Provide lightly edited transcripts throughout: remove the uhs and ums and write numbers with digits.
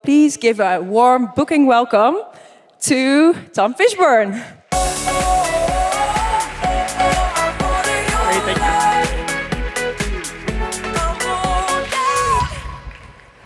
Please give a warm booking welcome to Tom Fishburne. Great, thank you.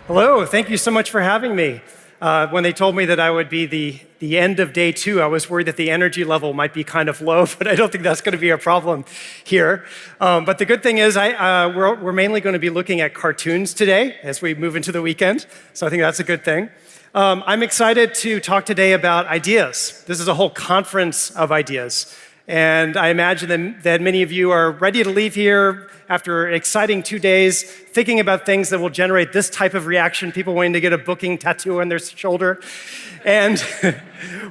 Hello, thank you so much for having me. When they told me that I would be the end of day 2, I was worried that the energy level might be kind of low, but I don't think that's going to be a problem here. But the good thing is we're mainly going to be looking at cartoons today as we move into the weekend, so I think that's a good thing. I'm excited to talk today about ideas. This is a whole conference of ideas. And I imagine that many of you are ready to leave here after an exciting 2 days, thinking about things that will generate this type of reaction, people wanting to get a booking tattoo on their shoulder. And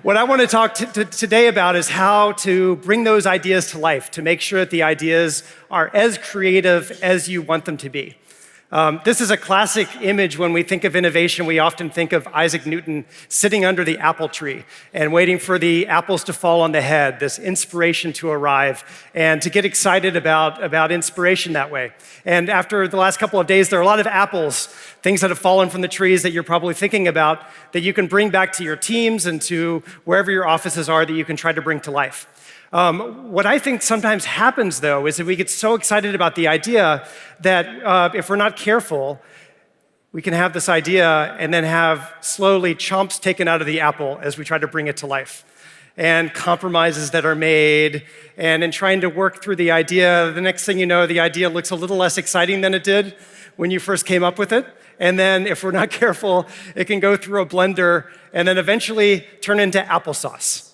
what I want to talk today about is how to bring those ideas to life, to make sure that the ideas are as creative as you want them to be. This is a classic image when we think of innovation. We often think of Isaac Newton sitting under the apple tree and waiting for the apples to fall on the head, this inspiration to arrive, and to get excited about inspiration that way. And after the last couple of days, there are a lot of apples, things that have fallen from the trees that you're probably thinking about that you can bring back to your teams and to wherever your offices are that you can try to bring to life. What I think sometimes happens, though, is that we get so excited about the idea that if we're not careful, we can have this idea and then have slowly chunks taken out of the apple as we try to bring it to life. And compromises that are made, and in trying to work through the idea, the next thing you know, the idea looks a little less exciting than it did when you first came up with it. And then if we're not careful, it can go through a blender and then eventually turn into applesauce,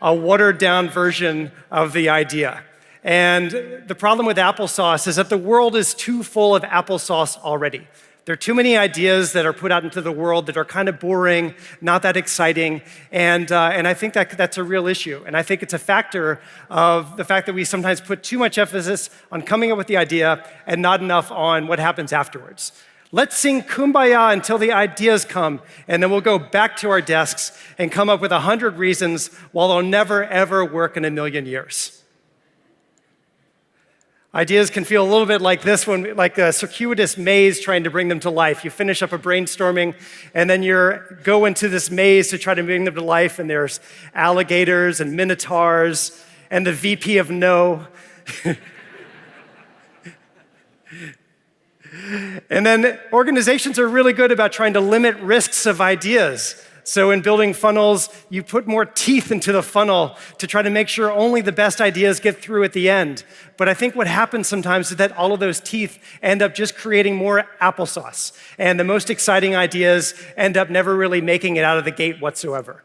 a watered-down version of the idea. And the problem with applesauce is that the world is too full of applesauce already. There are too many ideas that are put out into the world that are kind of boring, not that exciting, and I think that's a real issue. And I think it's a factor of the fact that we sometimes put too much emphasis on coming up with the idea and not enough on what happens afterwards. Let's sing Kumbaya until the ideas come, and then we'll go back to our desks and come up with 100 reasons while they'll never, ever work in a million years. Ideas can feel a little bit like this one, like a circuitous maze trying to bring them to life. You finish up a brainstorming, and then you go into this maze to try to bring them to life, and there's alligators and minotaurs and the VP of No. And then organizations are really good about trying to limit risks of ideas. So in building funnels, you put more teeth into the funnel to try to make sure only the best ideas get through at the end. But I think what happens sometimes is that all of those teeth end up just creating more applesauce. And the most exciting ideas end up never really making it out of the gate whatsoever.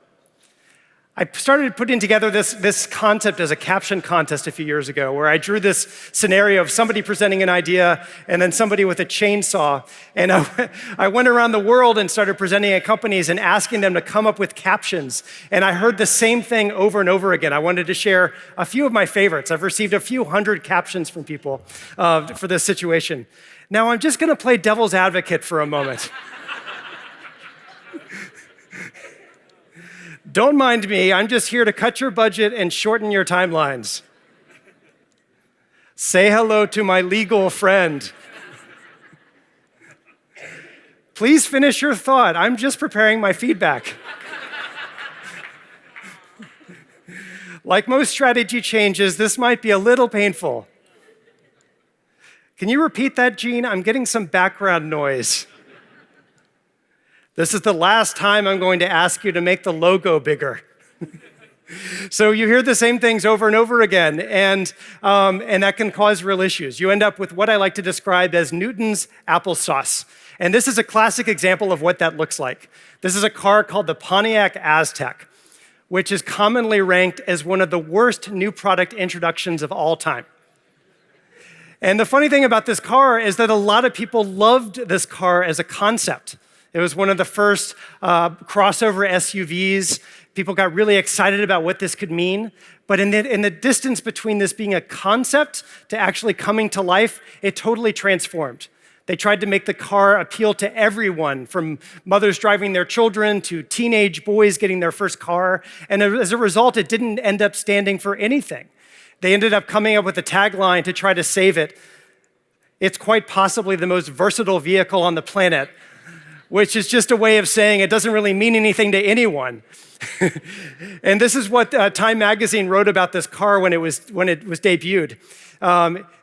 I started putting together this concept as a caption contest a few years ago, where I drew this scenario of somebody presenting an idea and then somebody with a chainsaw. And I went around the world and started presenting at companies and asking them to come up with captions. And I heard the same thing over and over again. I wanted to share a few of my favorites. I've received a few hundred captions from people for this situation. Now I'm just going to play devil's advocate for a moment. Don't mind me, I'm just here to cut your budget and shorten your timelines. Say hello to my legal friend. Please finish your thought, I'm just preparing my feedback. Like most strategy changes, this might be a little painful. Can you repeat that, Gene? I'm getting some background noise. This is the last time I'm going to ask you to make the logo bigger. So you hear the same things over and over again, and that can cause real issues. You end up with what I like to describe as Newton's applesauce. And this is a classic example of what that looks like. This is a car called the Pontiac Aztec, which is commonly ranked as one of the worst new product introductions of all time. And the funny thing about this car is that a lot of people loved this car as a concept. It was one of the first crossover SUVs. People got really excited about what this could mean. But in the distance between this being a concept to actually coming to life, it totally transformed. They tried to make the car appeal to everyone, from mothers driving their children to teenage boys getting their first car. And as a result, it didn't end up standing for anything. They ended up coming up with a tagline to try to save it. It's quite possibly the most versatile vehicle on the planet, which is just a way of saying it doesn't really mean anything to anyone. And this is what Time magazine wrote about this car when it was debuted.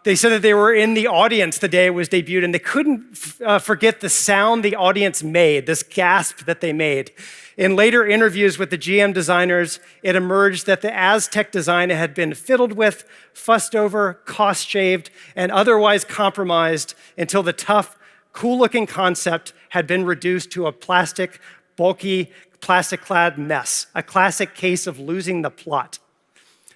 They said that they were in the audience the day it was debuted, and they couldn't forget the sound the audience made, this gasp that they made. In later interviews with the GM designers, it emerged that the Aztec design had been fiddled with, fussed over, cost-shaved, and otherwise compromised until the tough, cool-looking concept had been reduced to a plastic, bulky, plastic-clad mess, a classic case of losing the plot.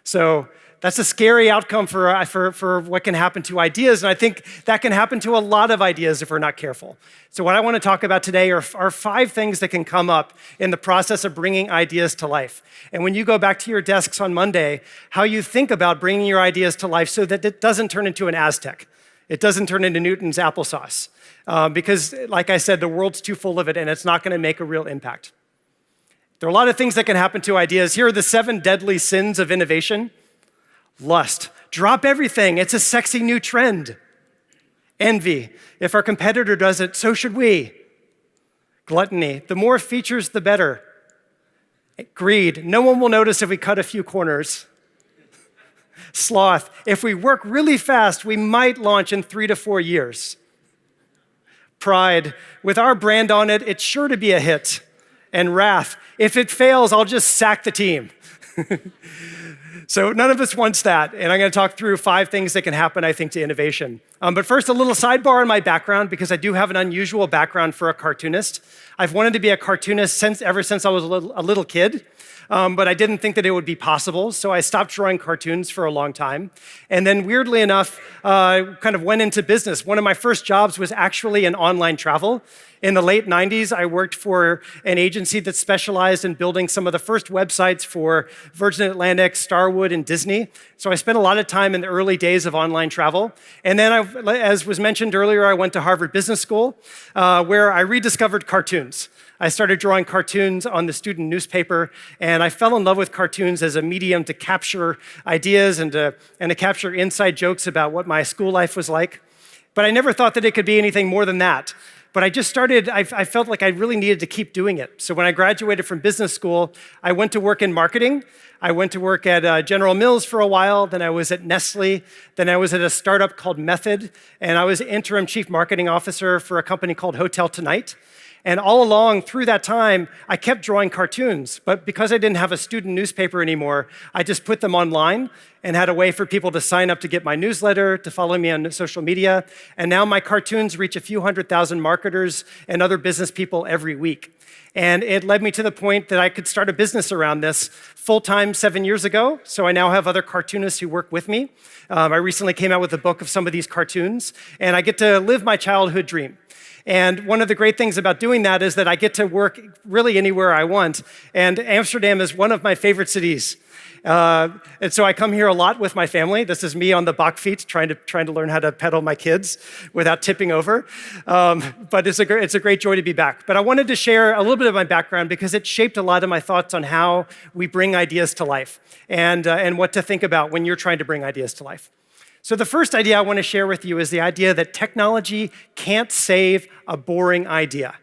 So that's a scary outcome for what can happen to ideas, and I think that can happen to a lot of ideas if we're not careful. So what I want to talk about today are 5 things that can come up in the process of bringing ideas to life. And when you go back to your desks on Monday, how you think about bringing your ideas to life so that it doesn't turn into an Aztec. It doesn't turn into Newton's applesauce. Because, like I said, the world's too full of it, and it's not going to make a real impact. There are a lot of things that can happen to ideas. Here are the 7 deadly sins of innovation. Lust. Drop everything. It's a sexy new trend. Envy. If our competitor does it, so should we. Gluttony. The more features, the better. Greed. No one will notice if we cut a few corners. Sloth. If we work really fast, we might launch in 3 to 4 years. Pride. With our brand on it, it's sure to be a hit. And wrath. If it fails, I'll just sack the team. So none of us wants that, and I'm going to talk through 5 things that can happen, I think, to innovation. But first, a little sidebar on my background, because I do have an unusual background for a cartoonist. I've wanted to be a cartoonist ever since I was a little kid, but I didn't think that it would be possible, so I stopped drawing cartoons for a long time. And then, weirdly enough, kind of went into business. One of my first jobs was actually in online travel. In the late 90s, I worked for an agency that specialized in building some of the first websites for Virgin Atlantic, Starwood, and Disney. So I spent a lot of time in the early days of online travel. And then, as was mentioned earlier, I went to Harvard Business School, where I rediscovered cartoons. I started drawing cartoons on the student newspaper, and I fell in love with cartoons as a medium to capture ideas and to capture inside jokes about what my school life was like. But I never thought that it could be anything more than that. But I felt like I really needed to keep doing it. So when I graduated from business school, I went to work in marketing. I went to work at General Mills for a while, then I was at Nestle, then I was at a startup called Method, and I was interim chief marketing officer for a company called Hotel Tonight. And all along through that time, I kept drawing cartoons, but because I didn't have a student newspaper anymore, I just put them online and had a way for people to sign up to get my newsletter, to follow me on social media. And now my cartoons reach a few 100,000 marketers and other business people every week. And it led me to the point that I could start a business around this full-time 7 years ago. So I now have other cartoonists who work with me. I recently came out with a book of some of these cartoons, and I get to live my childhood dream. And one of the great things about doing that is that I get to work really anywhere I want. And Amsterdam is one of my favorite cities. And so I come here a lot with my family. This is me on the bakfiets trying to learn how to pedal my kids without tipping over. But it's a great joy to be back. But I wanted to share a little bit of my background because it shaped a lot of my thoughts on how we bring ideas to life and what to think about when you're trying to bring ideas to life. So the first idea I want to share with you is the idea that technology can't save a boring idea,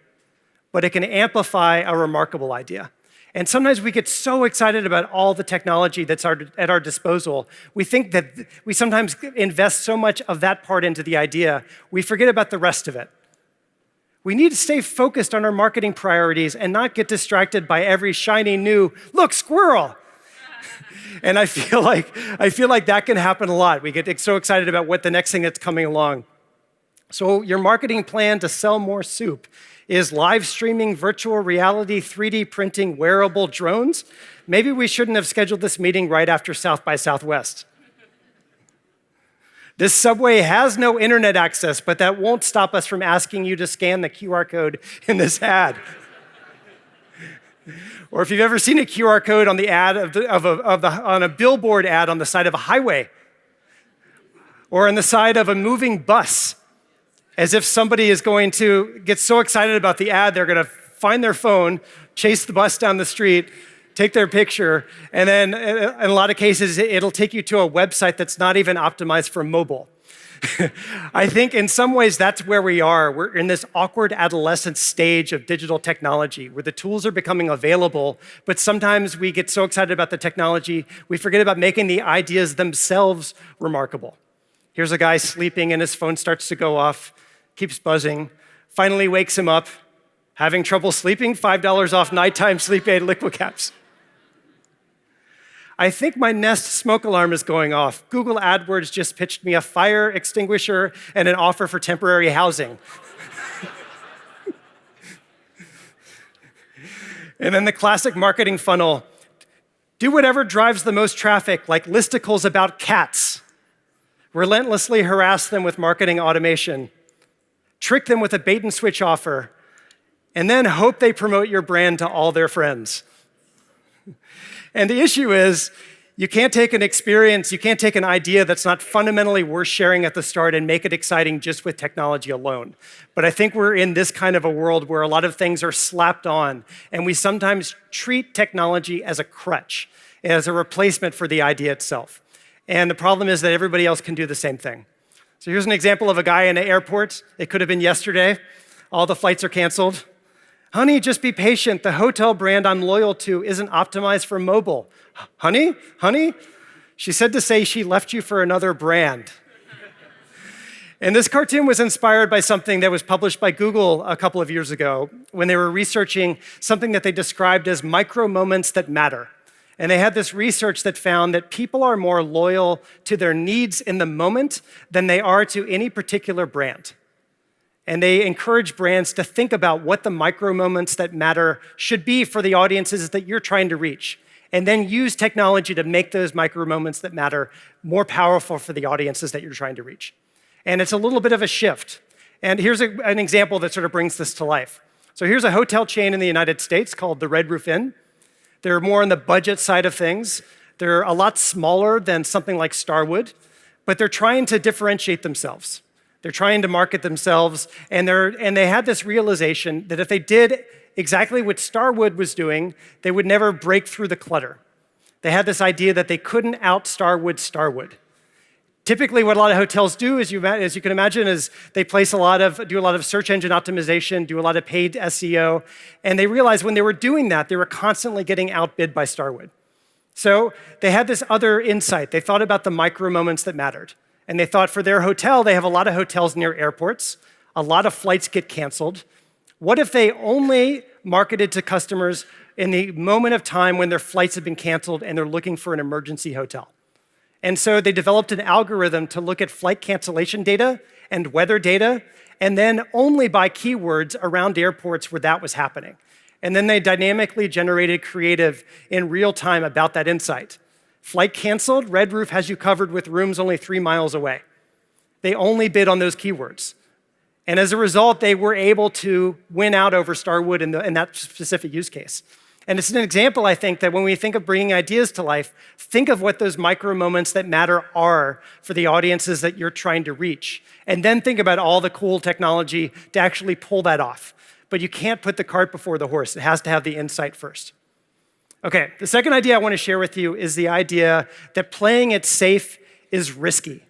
but it can amplify a remarkable idea. And sometimes we get so excited about all the technology that's at our disposal. We think that we sometimes invest so much of that part into the idea, we forget about the rest of it. We need to stay focused on our marketing priorities and not get distracted by every shiny new, look, squirrel. And I feel like that can happen a lot. We get so excited about what the next thing that's coming along. So your marketing plan to sell more soup is live streaming, virtual reality, 3D printing, wearable drones. Maybe we shouldn't have scheduled this meeting right after South by Southwest. This subway has no internet access, but that won't stop us from asking you to scan the QR code in this ad. Or if you've ever seen a QR code on the ad on a billboard ad on the side of a highway, or on the side of a moving bus, as if somebody is going to get so excited about the ad, they're going to find their phone, chase the bus down the street, take their picture, and then in a lot of cases, it'll take you to a website that's not even optimized for mobile. I think in some ways that's where we are. We're in this awkward adolescent stage of digital technology where the tools are becoming available, but sometimes we get so excited about the technology, we forget about making the ideas themselves remarkable. Here's a guy sleeping and his phone starts to go off, keeps buzzing, finally wakes him up, having trouble sleeping, $5 off nighttime sleep aid liquid caps. I think my Nest smoke alarm is going off. Google AdWords just pitched me a fire extinguisher and an offer for temporary housing. And then the classic marketing funnel. Do whatever drives the most traffic, like listicles about cats. Relentlessly harass them with marketing automation. Trick them with a bait and switch offer. And then hope they promote your brand to all their friends. And the issue is, you can't take an experience, you can't take an idea that's not fundamentally worth sharing at the start and make it exciting just with technology alone. But I think we're in this kind of a world where a lot of things are slapped on, and we sometimes treat technology as a crutch, as a replacement for the idea itself. And the problem is that everybody else can do the same thing. So here's an example of a guy in an airport. It could have been yesterday. All the flights are canceled. Honey, just be patient. The hotel brand I'm loyal to isn't optimized for mobile. Honey? Honey? She said to say she left you for another brand. And this cartoon was inspired by something that was published by Google a couple of years ago when they were researching something that they described as micro moments that matter. And they had this research that found that people are more loyal to their needs in the moment than they are to any particular brand. And they encourage brands to think about what the micro moments that matter should be for the audiences that you're trying to reach, and then use technology to make those micro moments that matter more powerful for the audiences that you're trying to reach. And it's a little bit of a shift. And here's an example that sort of brings this to life. So here's a hotel chain in the United States called the Red Roof Inn. They're more on the budget side of things. They're a lot smaller than something like Starwood, but they're trying to differentiate themselves. They're trying to market themselves, and they had this realization that if they did exactly what Starwood was doing, they would never break through the clutter. They had this idea that they couldn't out-Starwood. Typically, what a lot of hotels do, as you can imagine, is they do a lot of search engine optimization, do a lot of paid SEO, and they realized when they were doing that, they were constantly getting outbid by Starwood. So they had this other insight. They thought about the micro moments that mattered. And they thought for their hotel, they have a lot of hotels near airports. A lot of flights get canceled. What if they only marketed to customers in the moment of time when their flights have been canceled and they're looking for an emergency hotel? And so they developed an algorithm to look at flight cancellation data and weather data, and then only buy keywords around airports where that was happening. And then they dynamically generated creative in real time about that insight. Flight canceled, Red Roof has you covered with rooms only 3 miles away. They only bid on those keywords. And as a result, they were able to win out over Starwood in that specific use case. And it's an example, I think, that when we think of bringing ideas to life, think of what those micro moments that matter are for the audiences that you're trying to reach. And then think about all the cool technology to actually pull that off. But you can't put the cart before the horse. It has to have the insight first. Okay, the second idea I want to share with you is the idea that playing it safe is risky.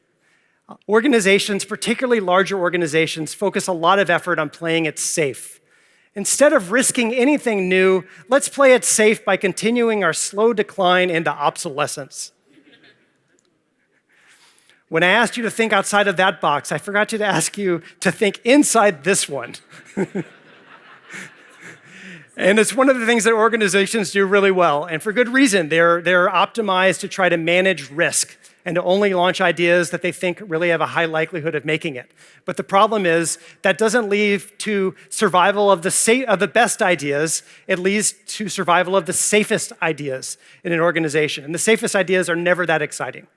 Organizations, particularly larger organizations, focus a lot of effort on playing it safe. Instead of risking anything new, let's play it safe by continuing our slow decline into obsolescence. When I asked you to think outside of that box, I forgot to ask you to think inside this one. And it's one of the things that organizations do really well, and for good reason. They're optimized to try to manage risk and to only launch ideas that they think really have a high likelihood of making it. But the problem is that doesn't lead to survival of the best ideas. It leads to survival of the safest ideas in an organization. And the safest ideas are never that exciting.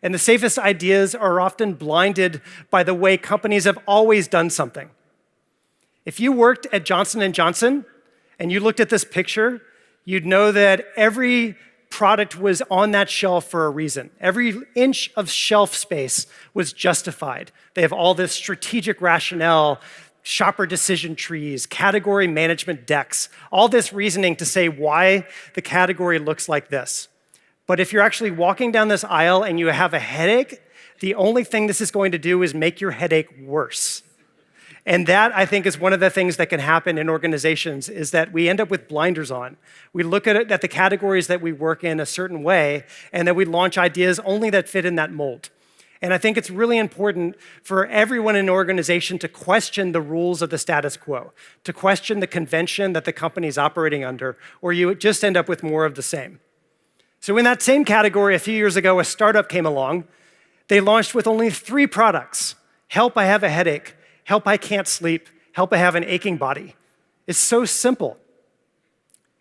And the safest ideas are often blinded by the way companies have always done something. If you worked at Johnson & Johnson, and you looked at this picture, you'd know that every product was on that shelf for a reason. Every inch of shelf space was justified. They have all this strategic rationale, shopper decision trees, category management decks, all this reasoning to say why the category looks like this. But if you're actually walking down this aisle and you have a headache, The only thing this is going to do is make your headache worse. And that, I think, is one of the things that can happen in organizations is that we end up with blinders on. We look at the categories that we work in a certain way, and then we launch ideas only that fit in that mold. And I think it's really important for everyone in an organization to question the rules of the status quo, to question the convention that the company is operating under, or you just end up with more of the same. So in that same category, a few years ago, a startup came along. They launched with only 3 products: Help, I have a headache; Help, I can't sleep; Help, I have an aching body. It's so simple.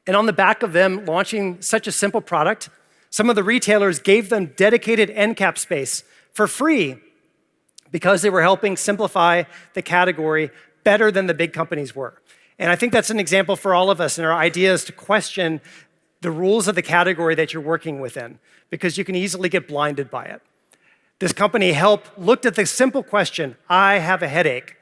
And on the back of them launching such a simple product, some of the retailers gave them dedicated end cap space for free because they were helping simplify the category better than the big companies were. And I think that's an example for all of us in our ideas to question the rules of the category that you're working within, because you can easily get blinded by it. This company, Help, looked at the simple question, I have a headache,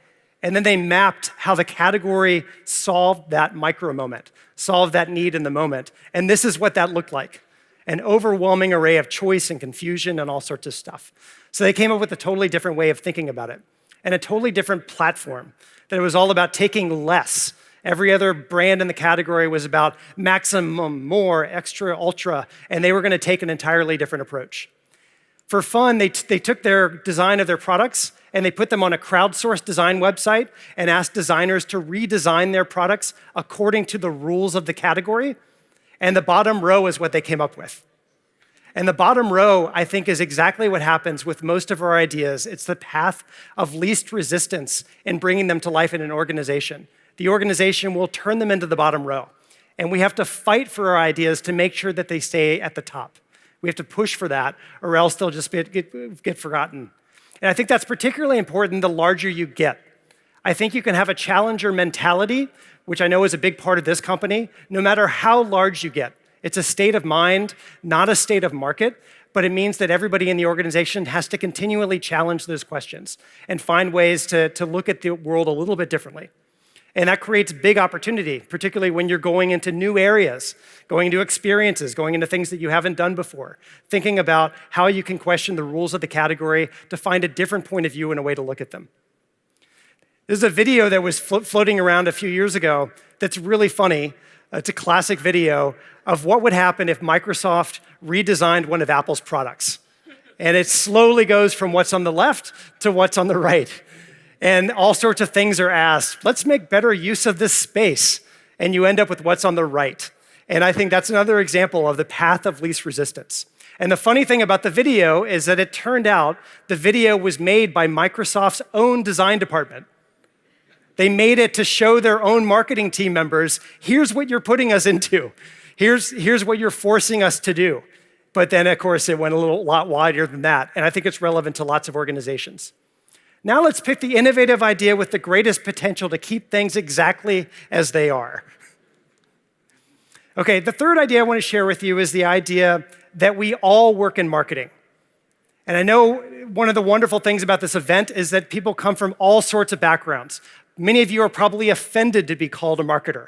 and then they mapped how the category solved that micro moment, solved that need in the moment. And this is what that looked like: an overwhelming array of choice and confusion and all sorts of stuff. So they came up with a totally different way of thinking about it, and a totally different platform, that it was all about taking less. Every other brand in the category was about maximum, more, extra, ultra, and they were going to take an entirely different approach. For fun, they took their design of their products and they put them on a crowdsourced design website and asked designers to redesign their products according to the rules of the category. And the bottom row is what they came up with. And the bottom row, I think, is exactly what happens with most of our ideas. It's the path of least resistance in bringing them to life in an organization. The organization will turn them into the bottom row. And we have to fight for our ideas to make sure that they stay at the top. We have to push for that, or else they'll just get forgotten. And I think that's particularly important the larger you get. I think you can have a challenger mentality, which I know is a big part of this company, no matter how large you get. It's a state of mind, not a state of market, but it means that everybody in the organization has to continually challenge those questions and find ways to look at the world a little bit differently. And that creates big opportunity, particularly when you're going into new areas, going into experiences, going into things that you haven't done before, thinking about how you can question the rules of the category to find a different point of view and a way to look at them. There's a video that was floating around a few years ago that's really funny. It's a classic video of what would happen if Microsoft redesigned one of Apple's products. And it slowly goes from what's on the left to what's on the right. And all sorts of things are asked. Let's make better use of this space. And you end up with what's on the right. And I think that's another example of the path of least resistance. And the funny thing about the video is that it turned out the video was made by Microsoft's own design department. They made it to show their own marketing team members, here's what you're putting us into. Here's what you're forcing us to do. But then, of course, it went a lot wider than that. And I think it's relevant to lots of organizations. Now let's pick the innovative idea with the greatest potential to keep things exactly as they are. Okay, the third idea I want to share with you is the idea that we all work in marketing. And I know one of the wonderful things about this event is that people come from all sorts of backgrounds. Many of you are probably offended to be called a marketer.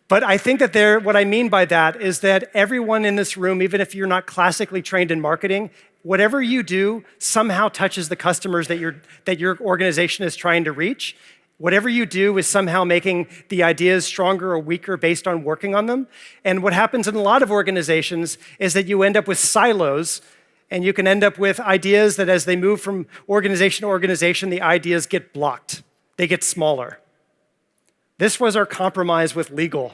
But I think that what I mean by that is that everyone in this room, even if you're not classically trained in marketing, whatever you do somehow touches the customers that your organization is trying to reach. Whatever you do is somehow making the ideas stronger or weaker based on working on them. And what happens in a lot of organizations is that you end up with silos, and you can end up with ideas that as they move from organization to organization, the ideas get blocked. They get smaller. This was our compromise with legal.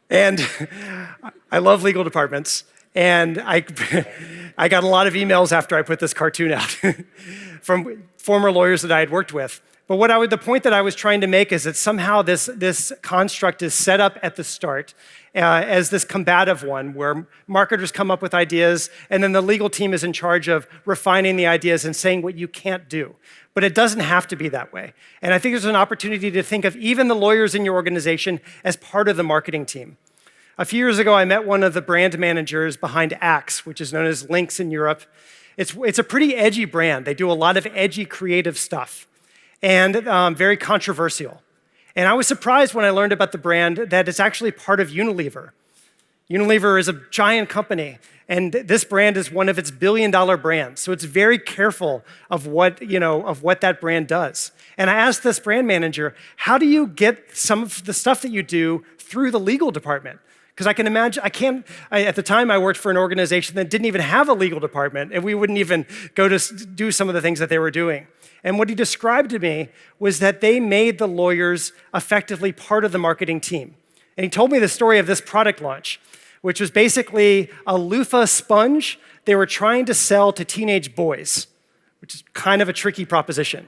And I love legal departments. And I got a lot of emails after I put this cartoon out from former lawyers that I had worked with. But the point that I was trying to make is that somehow this construct is set up at the start as this combative one where marketers come up with ideas and then the legal team is in charge of refining the ideas and saying what you can't do. But it doesn't have to be that way. And I think there's an opportunity to think of even the lawyers in your organization as part of the marketing team. A few years ago, I met one of the brand managers behind Axe, which is known as Lynx in Europe. It's a pretty edgy brand. They do a lot of edgy, creative stuff and very controversial. And I was surprised when I learned about the brand that it's actually part of Unilever. Unilever is a giant company, And this brand is one of its billion-dollar brands. So it's very careful of what that brand does. And I asked this brand manager, how do you get some of the stuff that you do through the legal department? Because I can imagine, at the time I worked for an organization that didn't even have a legal department, and we wouldn't even go to do some of the things that they were doing. And what he described to me was that they made the lawyers effectively part of the marketing team. And he told me the story of this product launch, which was basically a loofah sponge they were trying to sell to teenage boys, which is kind of a tricky proposition.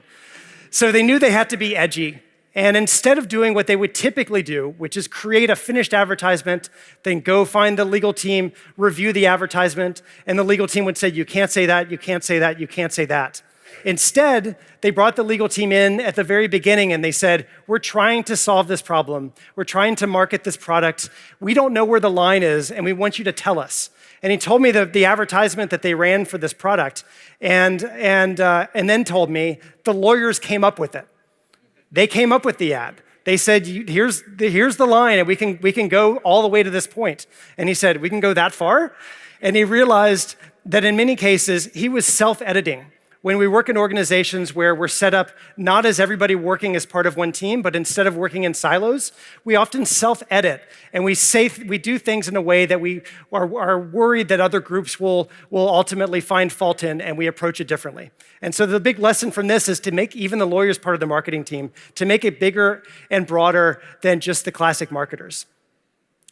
So they knew they had to be edgy. And instead of doing what they would typically do, which is create a finished advertisement, then go find the legal team, review the advertisement, and the legal team would say, you can't say that, you can't say that, you can't say that. Instead, they brought the legal team in at the very beginning and they said, we're trying to solve this problem. We're trying to market this product. We don't know where the line is and we want you to tell us. And he told me the advertisement that they ran for this product and then told me the lawyers came up with it. They came up with the ad. They said, here's the line and we can go all the way to this point. And he said, we can go that far? And he realized that in many cases, he was self-editing. When we work in organizations where we're set up not as everybody working as part of one team, but instead of working in silos, we often self-edit and we do things in a way that we are worried that other groups will ultimately find fault in, and we approach it differently. And so the big lesson from this is to make even the lawyers part of the marketing team, to make it bigger and broader than just the classic marketers.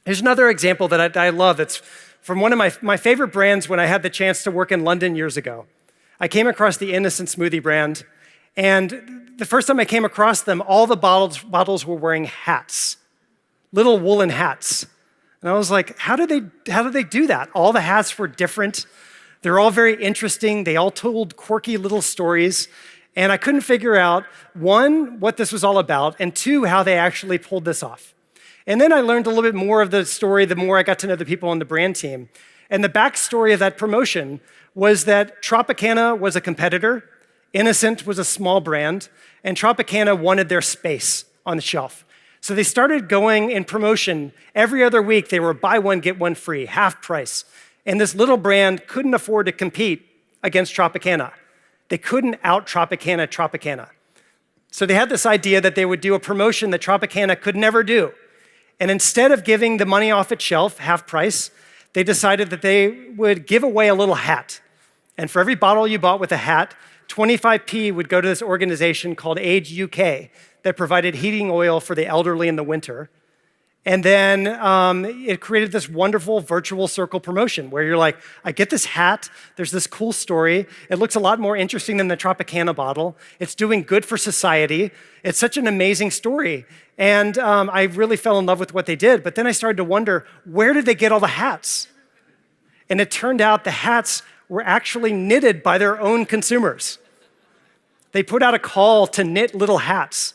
Here's another example that I love. It's from one of my favorite brands when I had the chance to work in London years ago. I came across the Innocent Smoothie brand, and the first time I came across them, all the bottles were wearing hats, little woolen hats. And I was like, how do they do that? All the hats were different. They're all very interesting. They all told quirky little stories. And I couldn't figure out, one, what this was all about, and two, how they actually pulled this off. And then I learned a little bit more of the story the more I got to know the people on the brand team. And the backstory of that promotion was that Tropicana was a competitor, Innocent was a small brand, and Tropicana wanted their space on the shelf. So they started going in promotion. Every other week, they were buy one, get one free, half price. And this little brand couldn't afford to compete against Tropicana. They couldn't out-Tropicana. So they had this idea that they would do a promotion that Tropicana could never do. And instead of giving the money off its shelf, half price, they decided that they would give away a little hat. And for every bottle you bought with a hat, 25p would go to this organization called Age UK that provided heating oil for the elderly in the winter. And then it created this wonderful virtual circle promotion where you're like, I get this hat, there's this cool story, it looks a lot more interesting than the Tropicana bottle, it's doing good for society, it's such an amazing story. And I really fell in love with what they did, but then I started to wonder, where did they get all the hats? And it turned out the hats were actually knitted by their own consumers. They put out a call to knit little hats,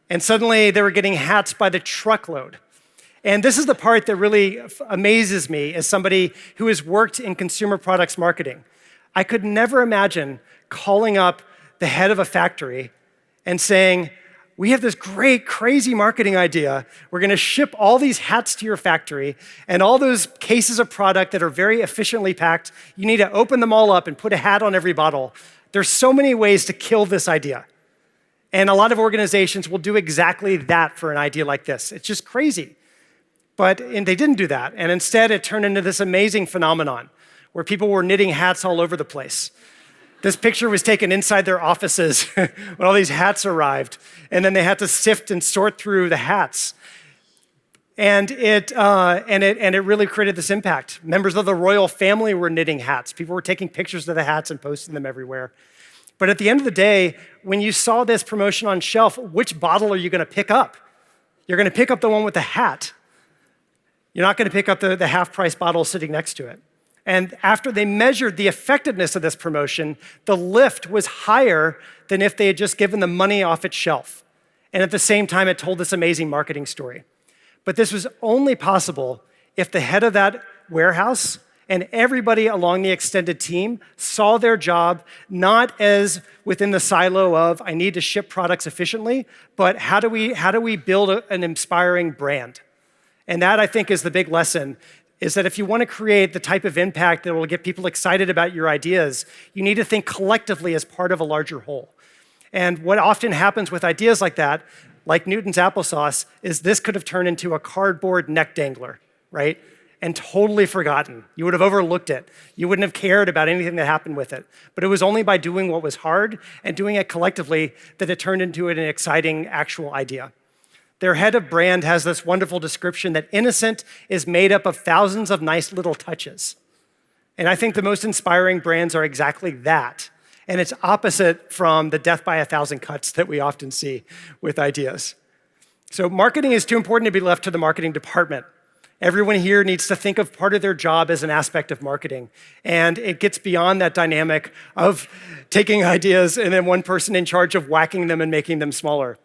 and suddenly they were getting hats by the truckload. And this is the part that really amazes me as somebody who has worked in consumer products marketing. I could never imagine calling up the head of a factory and saying, we have this great, crazy marketing idea. We're gonna ship all these hats to your factory and all those cases of product that are very efficiently packed, you need to open them all up and put a hat on every bottle. There's so many ways to kill this idea. And a lot of organizations will do exactly that for an idea like this. It's just crazy. And they didn't do that. And instead, it turned into this amazing phenomenon where people were knitting hats all over the place. This picture was taken inside their offices when all these hats arrived, and then they had to sift and sort through the hats. And it really created this impact. Members of the royal family were knitting hats. People were taking pictures of the hats and posting them everywhere. But at the end of the day, when you saw this promotion on shelf, which bottle are you gonna pick up? You're gonna pick up the one with the hat. You're not gonna pick up the half-price bottle sitting next to it. And after they measured the effectiveness of this promotion, the lift was higher than if they had just given the money off its shelf. And at the same time, it told this amazing marketing story. But this was only possible if the head of that warehouse and everybody along the extended team saw their job not as within the silo of, I need to ship products efficiently, but how do we build an inspiring brand? And that, I think, is the big lesson. is that if you want to create the type of impact that will get people excited about your ideas, you need to think collectively as part of a larger whole. And what often happens with ideas like that, like Newton's applesauce, is this could have turned into a cardboard neck dangler, right? And totally forgotten. You would have overlooked it. You wouldn't have cared about anything that happened with it. But it was only by doing what was hard and doing it collectively that it turned into an exciting actual idea. Their head of brand has this wonderful description that innocent is made up of thousands of nice little touches. And I think the most inspiring brands are exactly that. And it's opposite from the death by 1,000 cuts that we often see with ideas. So marketing is too important to be left to the marketing department. Everyone here needs to think of part of their job as an aspect of marketing. And it gets beyond that dynamic of taking ideas and then one person in charge of whacking them and making them smaller.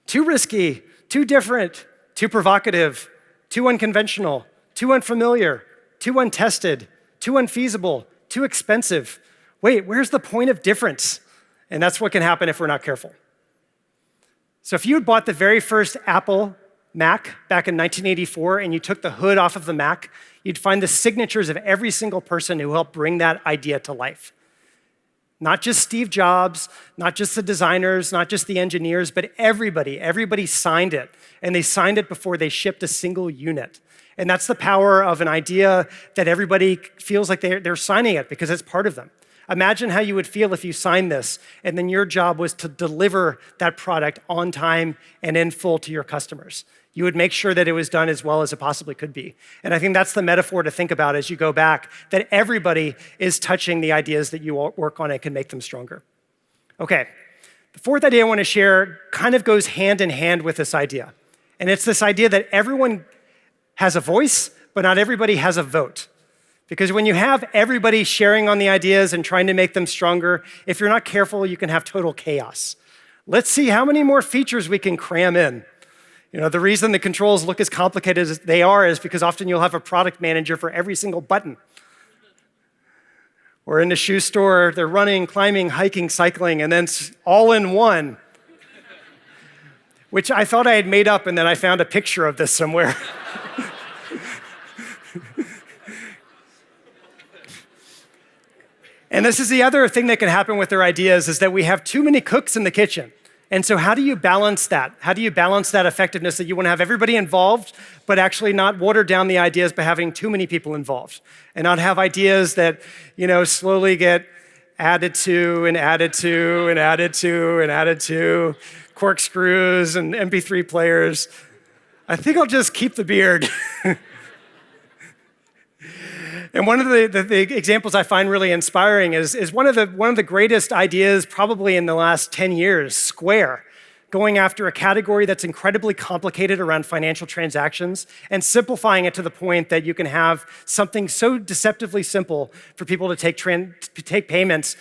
Too risky, too different, too provocative, too unconventional, too unfamiliar, too untested, too unfeasible, too expensive. Wait, where's the point of difference? And that's what can happen if we're not careful. So if you had bought the very first Apple Mac back in 1984 and you took the hood off of the Mac, you'd find the signatures of every single person who helped bring that idea to life. Not just Steve Jobs, not just the designers, not just the engineers, but everybody. Everybody signed it, and they signed it before they shipped a single unit. And that's the power of an idea that everybody feels like they're signing it because it's part of them. Imagine how you would feel if you signed this, and then your job was to deliver that product on time and in full to your customers. You would make sure that it was done as well as it possibly could be. And I think that's the metaphor to think about as you go back, that everybody is touching the ideas that you work on and can make them stronger. Okay, the fourth idea I want to share kind of goes hand in hand with this idea. And it's this idea that everyone has a voice, but not everybody has a vote. Because when you have everybody sharing on the ideas and trying to make them stronger, if you're not careful, you can have total chaos. Let's see how many more features we can cram in. You know, the reason the controls look as complicated as they are is because often you'll have a product manager for every single button. Or in the shoe store, they're running, climbing, hiking, cycling, and then all in one. Which I thought I had made up, and then I found a picture of this somewhere. And this is the other thing that can happen with their ideas is that we have too many cooks in the kitchen. And so how do you balance that? How do you balance that effectiveness that you want to have everybody involved, but actually not water down the ideas by having too many people involved and not have ideas that, slowly get added to and added to and added to and added to, corkscrews and MP3 players. I think I'll just keep the beard. And one of the examples I find really inspiring is one of the greatest ideas probably in the last 10 years, Square, going after a category that's incredibly complicated around financial transactions and simplifying it to the point that you can have something so deceptively simple for people to take payments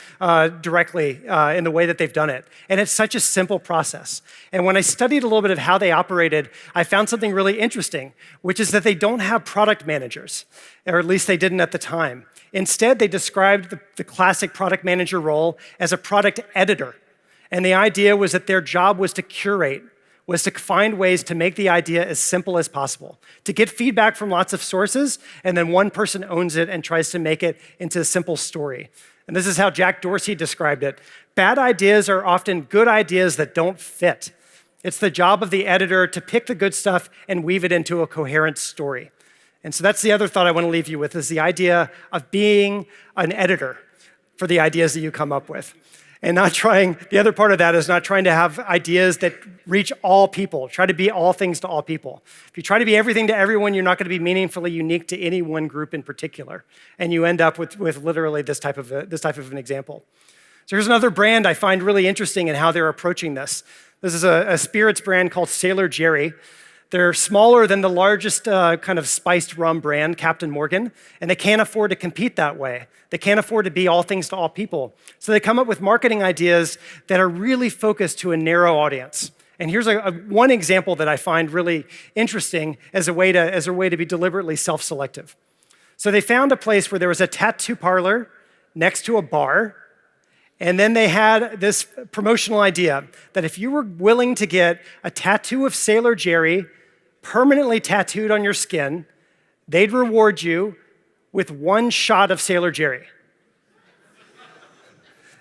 directly in the way that they've done it. And it's such a simple process. And when I studied a little bit of how they operated, I found something really interesting, which is that they don't have product managers, or at least they didn't at the time. Instead, they described the classic product manager role as a product editor. And the idea was that their job was to curate, was to find ways to make the idea as simple as possible, to get feedback from lots of sources, and then one person owns it and tries to make it into a simple story. And this is how Jack Dorsey described it. Bad ideas are often good ideas that don't fit. It's the job of the editor to pick the good stuff and weave it into a coherent story. And so that's the other thought I want to leave you with, is the idea of being an editor for the ideas that you come up with. And the other part of that is not trying to have ideas that reach all people. Try to be all things to all people. If you try to be everything to everyone, you're not going to be meaningfully unique to any one group in particular. And you end up with literally this type of an example. So here's another brand I find really interesting in how they're approaching this. This is a spirits brand called Sailor Jerry. They're smaller than the largest kind of spiced rum brand, Captain Morgan, and they can't afford to compete that way. They can't afford to be all things to all people. So they come up with marketing ideas that are really focused to a narrow audience. And here's one example that I find really interesting as a way to be deliberately self-selective. So they found a place where there was a tattoo parlor next to a bar, and then they had this promotional idea that if you were willing to get a tattoo of Sailor Jerry permanently tattooed on your skin, they'd reward you with one shot of Sailor Jerry.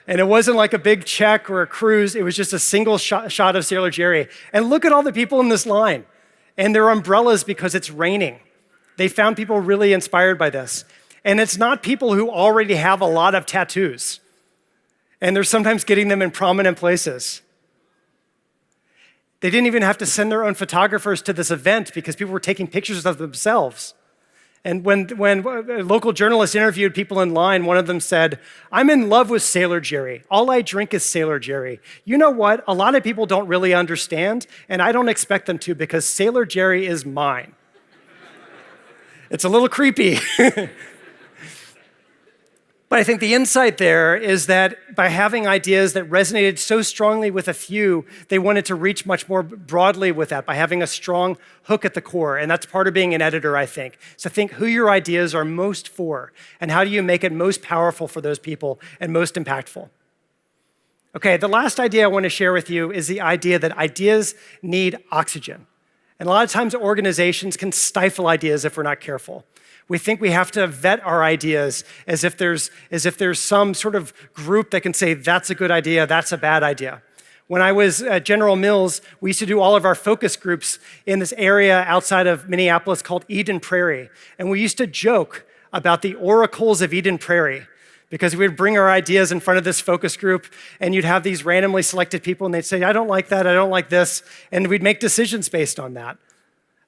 And it wasn't like a big check or a cruise, it was just a single shot of Sailor Jerry. And look at all the people in this line. And their umbrellas because it's raining. They found people really inspired by this. And it's not people who already have a lot of tattoos. And they're sometimes getting them in prominent places. They didn't even have to send their own photographers to this event because people were taking pictures of themselves. And when local journalists interviewed people in line, one of them said, "I'm in love with Sailor Jerry. All I drink is Sailor Jerry. You know what? A lot of people don't really understand, and I don't expect them to because Sailor Jerry is mine." It's a little creepy. But I think the insight there is that by having ideas that resonated so strongly with a few, they wanted to reach much more broadly with that by having a strong hook at the core. And that's part of being an editor, I think. So think who your ideas are most for and how do you make it most powerful for those people and most impactful. Okay, the last idea I want to share with you is the idea that ideas need oxygen. And a lot of times organizations can stifle ideas if we're not careful. We think we have to vet our ideas as if there's some sort of group that can say, that's a good idea, that's a bad idea. When I was at General Mills, we used to do all of our focus groups in this area outside of Minneapolis called Eden Prairie. And we used to joke about the oracles of Eden Prairie because we would bring our ideas in front of this focus group and you'd have these randomly selected people and they'd say, I don't like that, I don't like this. And we'd make decisions based on that.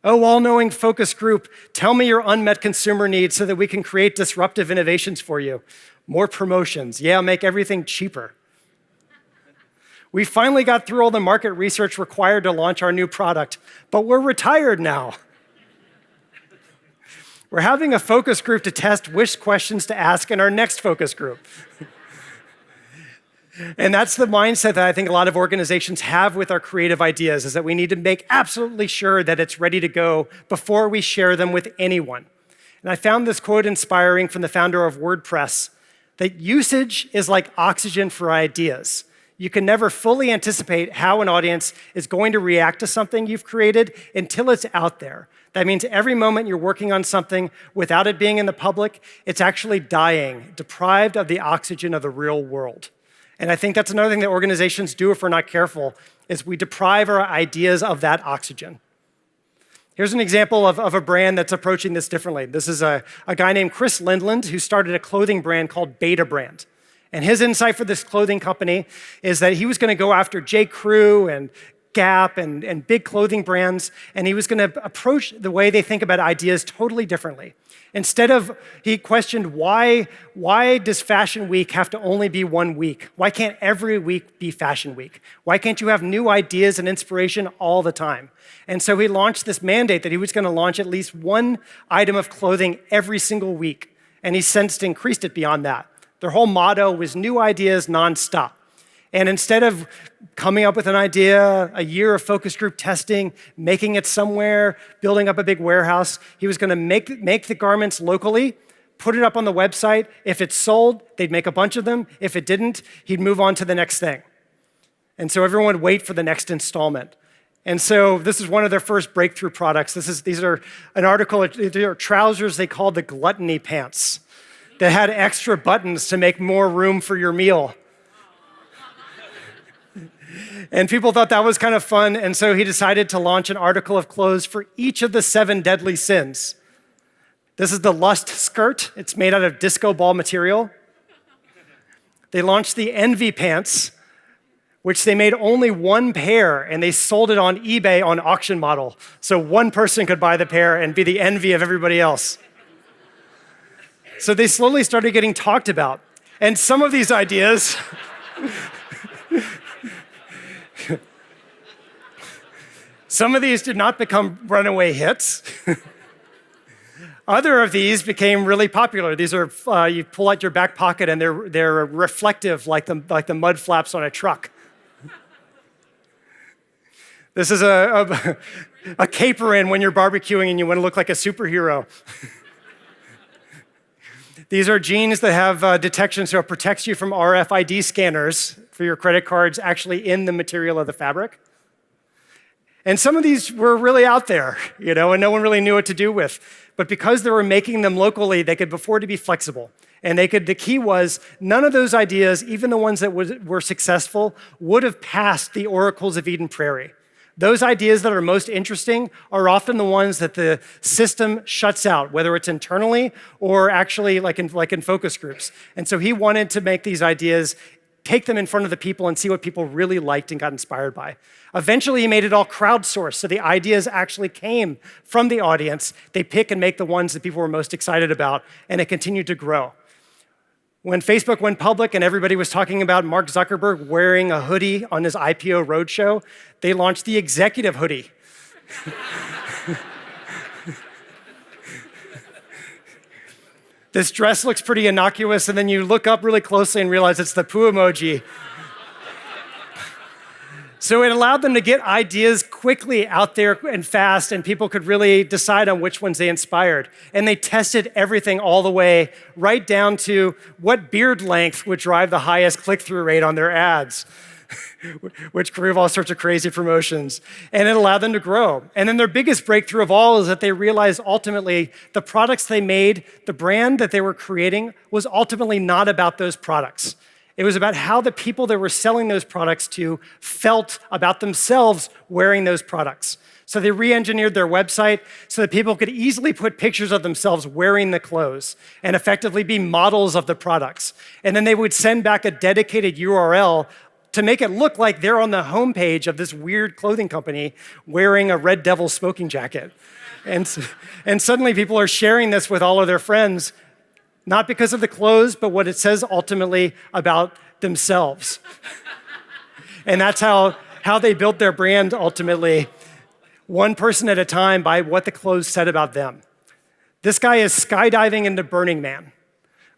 Oh, all-knowing focus group, tell me your unmet consumer needs so that we can create disruptive innovations for you. More promotions. Yeah, make everything cheaper. We finally got through all the market research required to launch our new product, but we're retired now. We're having a focus group to test which questions to ask in our next focus group. And that's the mindset that I think a lot of organizations have with our creative ideas, is that we need to make absolutely sure that it's ready to go before we share them with anyone. And I found this quote inspiring from the founder of WordPress, that usage is like oxygen for ideas. You can never fully anticipate how an audience is going to react to something you've created until it's out there. That means every moment you're working on something without it being in the public, it's actually dying, deprived of the oxygen of the real world. And I think that's another thing that organizations do if we're not careful, is we deprive our ideas of that oxygen. Here's an example of a brand that's approaching this differently. This is a guy named Chris Lindland who started a clothing brand called Beta Brand. And his insight for this clothing company is that he was going to go after J. Crew and Gap and big clothing brands, and he was going to approach the way they think about ideas totally differently. Instead of, he questioned why does Fashion Week have to only be 1 week? Why can't every week be Fashion Week? Why can't you have new ideas and inspiration all the time? And so he launched this mandate that he was going to launch at least one item of clothing every single week, and he's since increased it beyond that. Their whole motto was new ideas nonstop. And instead of coming up with an idea, a year of focus group testing, making it somewhere, building up a big warehouse, he was going to make the garments locally, put it up on the website. If it sold, they'd make a bunch of them. If it didn't, he'd move on to the next thing. And so everyone would wait for the next installment. And so this is one of their first breakthrough products. These are an article, they are trousers they called the gluttony pants that had extra buttons to make more room for your meal. And people thought that was kind of fun, and so he decided to launch an article of clothes for each of the 7 deadly sins. This is the lust skirt. It's made out of disco ball material. They launched the envy pants, which they made only 1 pair, and they sold it on eBay on auction model, so one person could buy the pair and be the envy of everybody else. So they slowly started getting talked about. And some of these ideas, some of these did not become runaway hits. Other of these became really popular. These are, you pull out your back pocket and they're reflective like the mud flaps on a truck. This is a caper-in when you're barbecuing and you want to look like a superhero. These are jeans that have detection, so it protects you from RFID scanners for your credit cards actually in the material of the fabric. And some of these were really out there, and no one really knew what to do with. But because they were making them locally, they could afford to be flexible. And the key was none of those ideas, even the ones that were successful, would have passed the oracles of Eden Prairie. Those ideas that are most interesting are often the ones that the system shuts out, whether it's internally or actually like in focus groups. And so he wanted to make these ideas, take them in front of the people and see what people really liked and got inspired by. Eventually, he made it all crowdsourced, so the ideas actually came from the audience. They pick and make the ones that people were most excited about, and it continued to grow. When Facebook went public and everybody was talking about Mark Zuckerberg wearing a hoodie on his IPO roadshow, they launched the executive hoodie. This dress looks pretty innocuous, and then you look up really closely and realize it's the poo emoji. So it allowed them to get ideas quickly out there and fast, and people could really decide on which ones they inspired. And they tested everything all the way right down to what beard length would drive the highest click-through rate on their ads, which grew all sorts of crazy promotions. And it allowed them to grow. And then their biggest breakthrough of all is that they realized ultimately the products they made, the brand that they were creating, was ultimately not about those products. It was about how the people they were selling those products to felt about themselves wearing those products. So they re-engineered their website so that people could easily put pictures of themselves wearing the clothes and effectively be models of the products. And then they would send back a dedicated URL to make it look like they're on the homepage of this weird clothing company wearing a Red Devil smoking jacket. And suddenly people are sharing this with all of their friends, not because of the clothes, but what it says ultimately about themselves. And that's how they built their brand ultimately, one person at a time by what the clothes said about them. This guy is skydiving into Burning Man,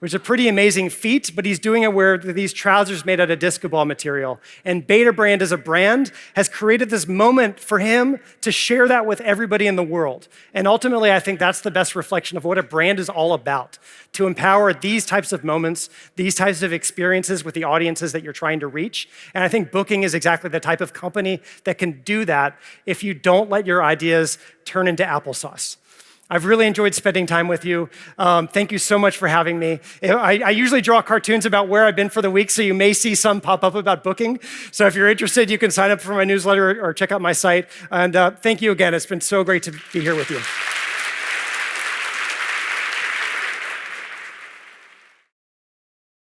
which is a pretty amazing feat, but he's doing it where these trousers made out of disco ball material. And Beta Brand as a brand has created this moment for him to share that with everybody in the world. And ultimately, I think that's the best reflection of what a brand is all about, to empower these types of moments, these types of experiences with the audiences that you're trying to reach. And I think Booking is exactly the type of company that can do that if you don't let your ideas turn into applesauce. I've really enjoyed spending time with you. Thank you so much for having me. I usually draw cartoons about where I've been for the week, so you may see some pop up about Booking. So if you're interested, you can sign up for my newsletter or check out my site. And thank you again. It's been so great to be here with you.